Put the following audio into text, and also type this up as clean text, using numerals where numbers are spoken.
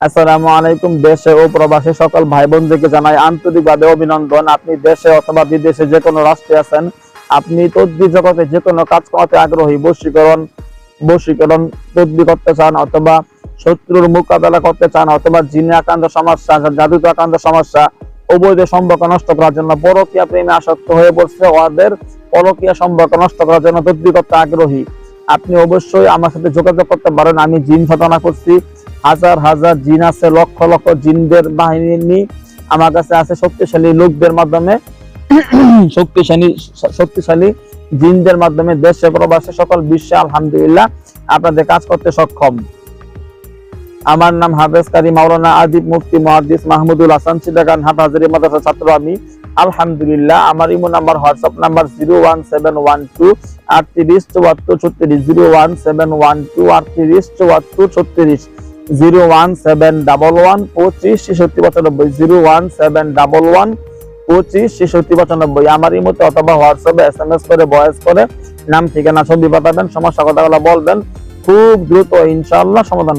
আসসালামু আলাইকুম। দেশে ও প্রবাসী সকল ভাই বোনদেরকে জানাই আন্তরিকভাবে অভিনন্দন। আপনি দেশে অথবা বিদেশে যে কোনো রাষ্ট্রে আছেন, আপনি তদবির জগতে যে কোনো কাজ করতে আগ্রহী, বশীকরণ তদবির করতে চান, অথবা শত্রুর মোকাবেলা করতে চান, অথবা জিনে আক্রান্ত সমস্যা, জাদুতে আক্রান্ত সমস্যা, অবৈধ সম্পর্ক নষ্ট করার জন্য, পরকীয়া প্রেমে আসক্ত হয়ে পড়ছে, ওদের পরকীয়া সম্পর্ক নষ্ট করার জন্য তদবির করতে আগ্রহী, আপনি অবশ্যই আমার সাথে যোগাযোগ করতে পারেন। আমি জিন সাধনা করছি, হাজার হাজার জিন আছে, লক্ষ লক্ষ জিনদের বাহিনী আমার কাছে আছে। শক্তিশালী লোকদের মাধ্যমে, শক্তিশালী জিনদের মাধ্যমে দেশে প্রবাসে সকল বিশ্বে আলহামদুলিল্লাহ আপনাদের কাজ করতে সক্ষম। আমার নাম হাফেজ কারি মাওলানা আদিব মুফতি মুহাদ্দিস মাহমুদুল হাসান, চিটাগাং হাটহাজারী মাদ্রাসার ছাত্র আমি। আলহামদুলিল্লাহ। আমার ইমো নাম্বার, হোয়াটসঅ্যাপ নাম্বার 01712 01711256395 আমার ইমোতে অথবা হোয়াটসঅ্যাপে SMS করে, ভয়েস করে নাম ঠিকানা ছবি পাঠাবেন, সমস্যা কথাগুলো বলবেন। খুব দ্রুত ইনশাআল্লাহ সমাধান